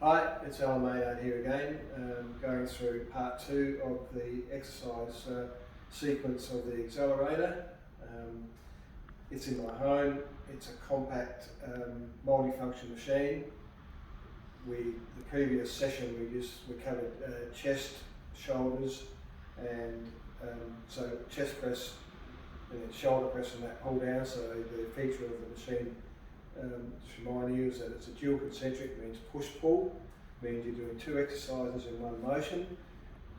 Hi, it's Alan Maynard here again, going through part 2 of the exercise sequence of the accelerator. It's in my home. It's a compact multifunction machine. The previous session we covered chest, shoulders, and so chest press and then shoulder press and that pull down. So the feature of the machine, to remind you, is that it's a dual concentric, means push-pull, means you're doing 2 exercises in one motion,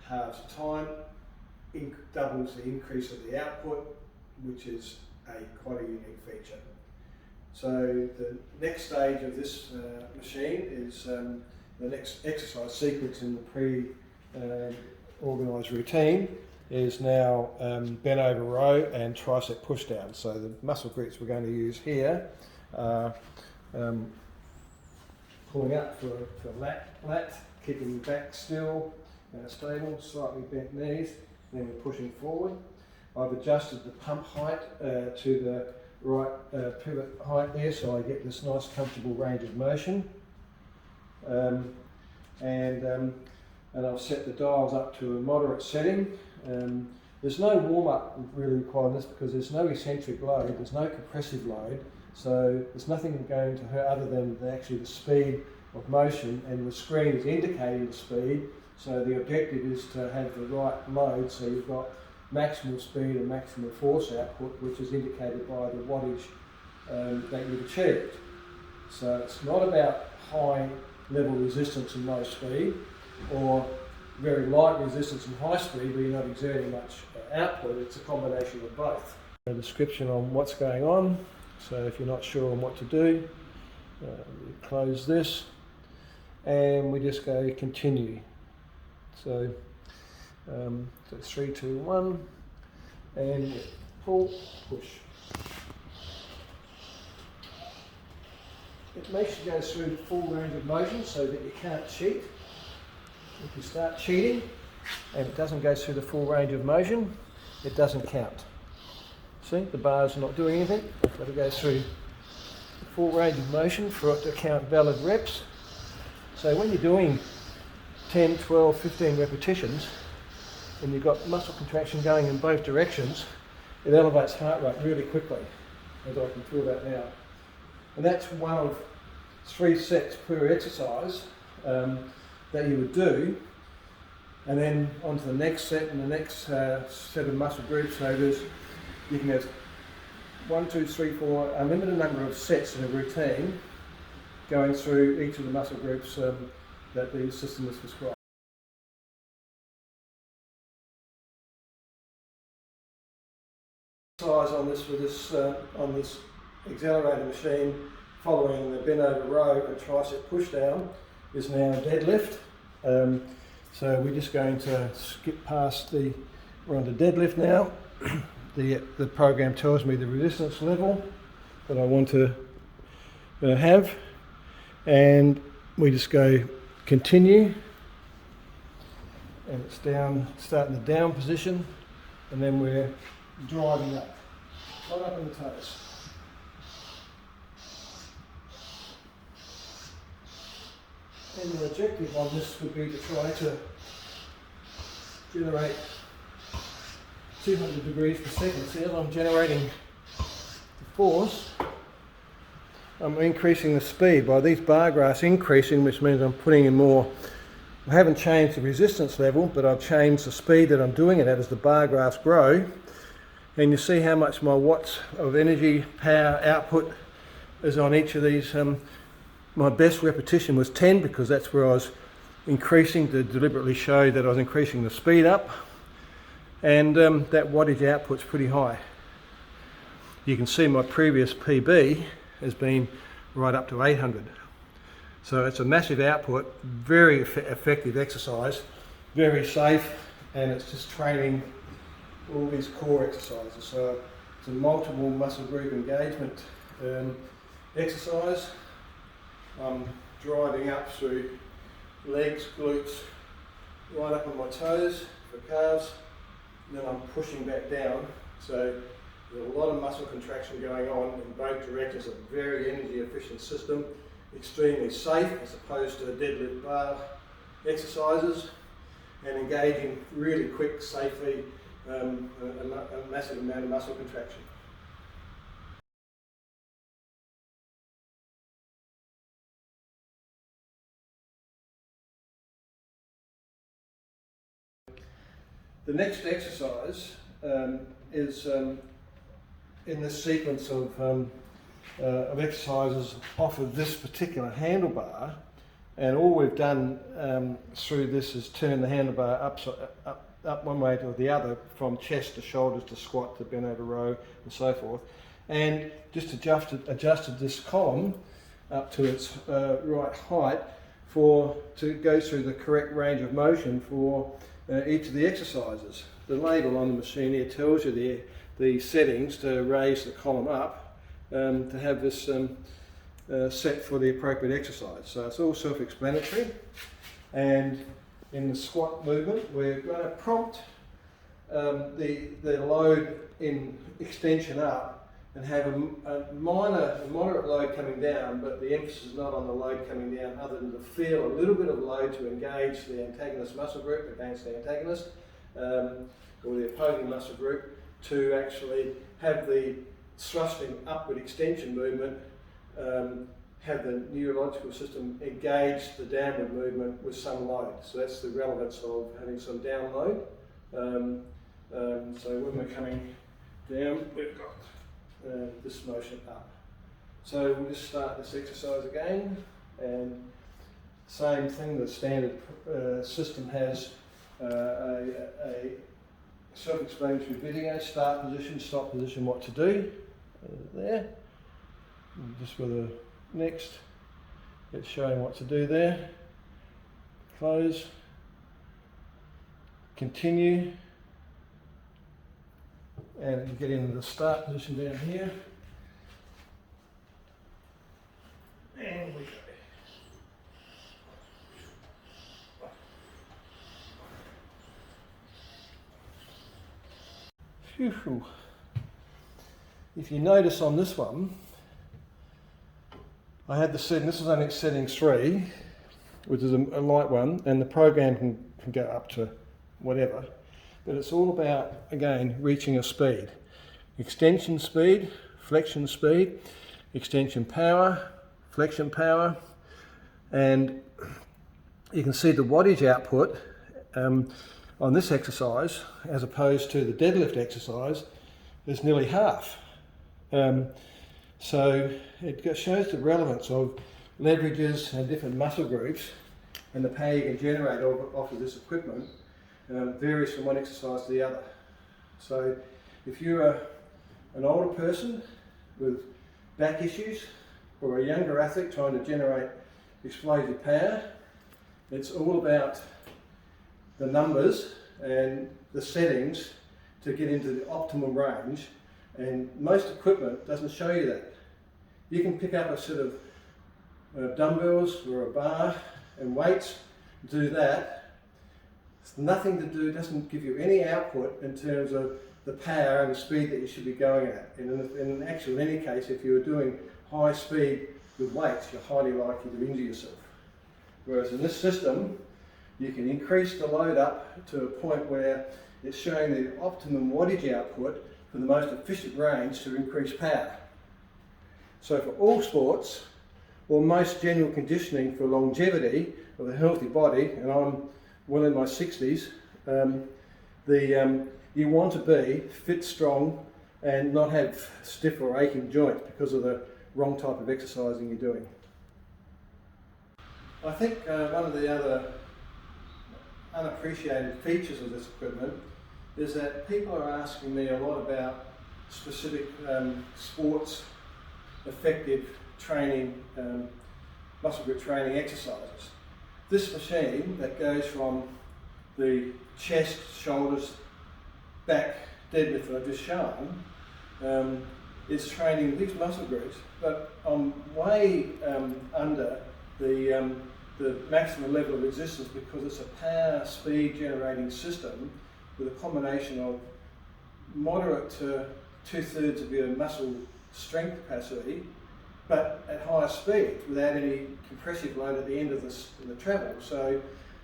halves the time, doubles the increase of the output, which is quite a unique feature. So the next stage of this machine is the next exercise sequence in the pre-organised routine is now bent over row and tricep push down. So the muscle groups we're going to use here are pulling up for lat, keeping the back still, stable, slightly bent knees, then we're pushing forward. I've adjusted the pump height to the right pivot height there, so I get this nice comfortable range of motion. And I've set the dials up to a moderate setting. There's no warm-up really required in this because there's no eccentric load, there's no compressive load, so there's nothing going to hurt other than actually the speed of motion, and the screen is indicating the speed, so the objective is to have the right load, so you've got maximal speed and maximum force output, which is indicated by the wattage that you've achieved. So it's not about high level resistance and low speed, or very light resistance and high speed where you're not exerting much output. It's a combination of both. A description on what's going on, so if you're not sure on what to do, we close this and we just go continue. So 3, 2, 1, and pull, push. It makes you go through the full range of motion so that you can't cheat. If you start cheating and it doesn't go through the full range of motion, it doesn't count. See, the bar's not doing anything. I've got to go through the full range of motion for it to count valid reps. So when you're doing 10, 12, 15 repetitions, and you've got muscle contraction going in both directions, it elevates heart rate really quickly, as I can feel that now. And that's one of 3 sets per exercise that you would do, and then on to the next set and the next set of muscle groups. So you can have 1, 2, 3, 4, a limited number of sets in a routine going through each of the muscle groups that the system is prescribed. Exercise on this accelerator machine, following the bent over row and tricep push down, is now deadlift. So we're just going to skip past we're on to deadlift now. The program tells me the resistance level that I want to have, and we just go continue, and it's down, starting the down position, and then we're driving up, right up on the toes. And the objective on this would be to try to generate 200 degrees per second. See, as I'm generating the force, I'm increasing the speed by these bar graphs increasing, which means I'm putting in more. I haven't changed the resistance level, but I've changed the speed that I'm doing it at as the bar graphs grow. And you see how much my watts of energy, power, output is on each of these. My best repetition was 10 because that's where I was increasing to deliberately show that I was increasing the speed up, and that wattage output's pretty high. You can see my previous PB has been right up to 800. So it's a massive output, very effective exercise, very safe, and it's just training all these core exercises. So it's a multiple muscle group engagement exercise. I'm driving up through legs, glutes, right up on my toes for calves, and then I'm pushing back down. So there's a lot of muscle contraction going on in both directions. A very energy efficient system, extremely safe as opposed to deadlift bar exercises, and engaging really quick, safely, a massive amount of muscle contraction. The next exercise is in this sequence of exercises off of this particular handlebar, and all we've done through this is turn the handlebar up one way to the other, from chest to shoulders to squat to bent over row and so forth, and just adjusted this column up to its right height to go through the correct range of motion for each of the exercises. The label on the machine here tells you the settings to raise the column up to have this set for the appropriate exercise. So it's all self-explanatory. And in the squat movement, we're going to prompt the load in extension up and have a moderate load coming down, but the emphasis is not on the load coming down, other than to feel a little bit of load to engage the antagonist muscle group against the antagonist, or the opposing muscle group, to actually have the thrusting upward extension movement have the neurological system engage the downward movement with some load. So that's the relevance of having some down load. So when we're coming down, we've got this motion up. So we'll just start this exercise again, and same thing, the standard system has a self-explanatory video: start position, stop position, what to do. There. And just with a next, it's showing what to do there. Close. Continue. And you get into the start position down here. And we go. Phew. If you notice on this one, I had the setting, this is only setting 3, which is a light one, and the program can go up to whatever. But it's all about, again, reaching a speed. Extension speed, flexion speed, extension power, flexion power, and you can see the wattage output on this exercise, as opposed to the deadlift exercise, is nearly half. So it shows the relevance of leverages and different muscle groups, and the power you can generate off of this equipment varies from one exercise to the other. So if you're an older person with back issues, or a younger athlete trying to generate explosive power, it's all about the numbers and the settings to get into the optimal range, and most equipment doesn't show you that. You can pick up a set of dumbbells or a bar and weights, do that. It's nothing to do, doesn't give you any output in terms of the power and the speed that you should be going at. And in any case, if you're doing high speed with weights, you're highly likely to injure yourself. Whereas in this system, you can increase the load up to a point where it's showing the optimum wattage output for the most efficient range to increase power. So for all sports, or most general conditioning for longevity of a healthy body, and I'm well in my 60s, you want to be fit, strong, and not have stiff or aching joints because of the wrong type of exercising you're doing. I think one of the other unappreciated features of this equipment is that people are asking me a lot about specific sports effective training, muscle group training exercises. This machine that goes from the chest, shoulders, back deadlift that I've just shown is training these muscle groups, but I'm way under the maximum level of resistance, because it's a power speed generating system with a combination of moderate to 2/3 of your muscle strength capacity but at higher speeds without any compressive load at the end of the travel. So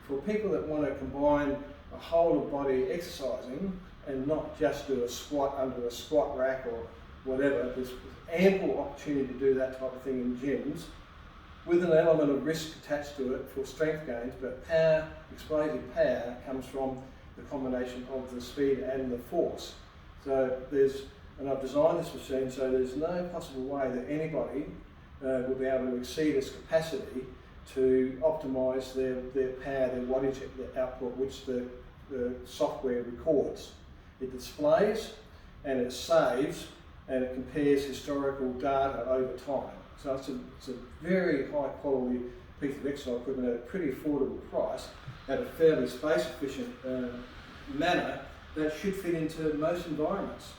for people that want to combine a whole of body exercising and not just do a squat under a squat rack or whatever, there's ample opportunity to do that type of thing in gyms with an element of risk attached to it for strength gains, but power, explosive power, comes from the combination of the speed and the force. So and I've designed this machine so there's no possible way that anybody will be able to exceed its capacity to optimise their power, their wattage, their output, which the software records. It displays and it saves and it compares historical data over time. So it's a very high quality piece of exercise equipment at a pretty affordable price at a fairly space efficient manner that should fit into most environments.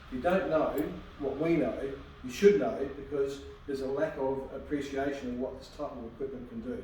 If you don't know what we know, you should know it because there's a lack of appreciation of what this type of equipment can do.